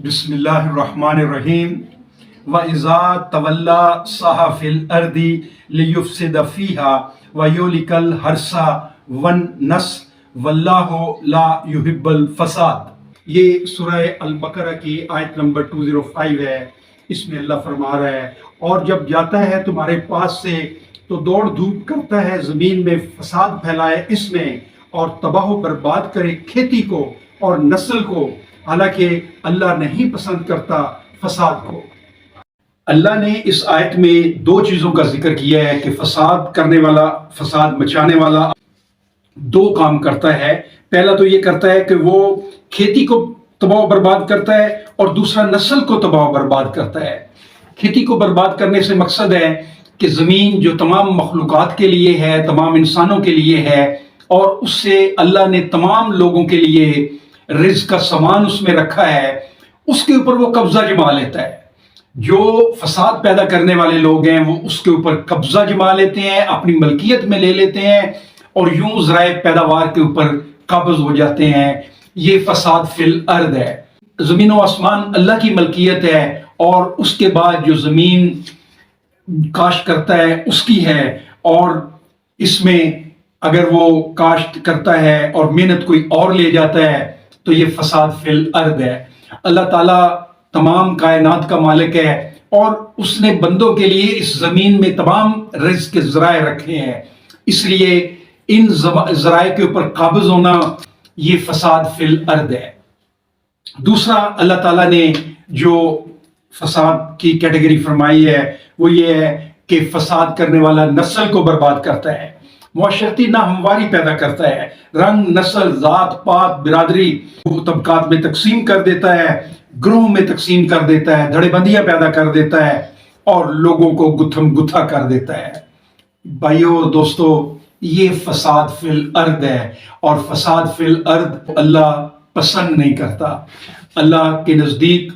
بسم اللہ الرحمن الرحیم وَإِذَا تَوَلَّى سَعَىٰ فِي الْأَرْضِ لِيُفْسِدَ فِيهَا وَيُهْلِكَ الْحَرْثَ وَالنَّسْلَ وَاللَّهُ لَا يُحِبُّ الْفَسَادَ۔ یہ سورہ البقرہ کی آیت نمبر 205 ہے۔ اس میں اللہ فرما رہا ہے، اور جب جاتا ہے تمہارے پاس سے تو دوڑ دھوپ کرتا ہے، زمین میں فساد پھیلائے اس میں، اور تباہ و برباد کرے کھیتی کو اور نسل کو، حالانکہ اللہ نہیں پسند کرتا فساد کو۔ اللہ نے اس آیت میں دو چیزوں کا ذکر کیا ہے کہ فساد کرنے والا، فساد مچانے والا دو کام کرتا ہے۔ پہلا تو یہ کرتا ہے کہ وہ کھیتی کو تباہ و برباد کرتا ہے، اور دوسرا نسل کو تباہ و برباد کرتا ہے۔ کھیتی کو برباد کرنے سے مقصد ہے کہ زمین جو تمام مخلوقات کے لیے ہے، تمام انسانوں کے لیے ہے، اور اس سے اللہ نے تمام لوگوں کے لیے رزق کا سامان اس میں رکھا ہے، اس کے اوپر وہ قبضہ جما لیتا ہے۔ جو فساد پیدا کرنے والے لوگ ہیں وہ اس کے اوپر قبضہ جما لیتے ہیں، اپنی ملکیت میں لے لیتے ہیں، اور یوں ذرائع پیداوار کے اوپر قابض ہو جاتے ہیں۔ یہ فساد فی الارض ہے۔ زمین و آسمان اللہ کی ملکیت ہے، اور اس کے بعد جو زمین کاشت کرتا ہے اس کی ہے، اور اس میں اگر وہ کاشت کرتا ہے اور محنت کوئی اور لے جاتا ہے تو یہ فساد فی الارض ہے۔ اللہ تعالیٰ تمام کائنات کا مالک ہے، اور اس نے بندوں کے لیے اس زمین میں تمام رزق کے ذرائع رکھے ہیں، اس لیے ان ذرائع کے اوپر قابض ہونا یہ فساد فی الارض ہے۔ دوسرا اللہ تعالیٰ نے جو فساد کی کیٹیگری فرمائی ہے وہ یہ ہے کہ فساد کرنے والا نسل کو برباد کرتا ہے، معاشرتی ناہمواری پیدا کرتا ہے، رنگ، نسل، ذات پات، برادری طبقات میں تقسیم کر دیتا ہے، گروہ میں تقسیم کر دیتا ہے، دھڑے بندیاں پیدا کر دیتا ہے، اور لوگوں کو گتھم گتھا کر دیتا ہے۔ بھائیو اور دوستو، یہ فساد فی الارض ہے، اور فساد فی الارض اللہ پسند نہیں کرتا۔ اللہ کے نزدیک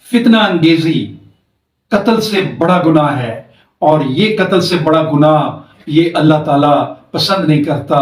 فتنہ انگیزی قتل سے بڑا گناہ ہے، اور یہ قتل سے بڑا گناہ یہ اللہ تعالیٰ پسند نہیں کرتا۔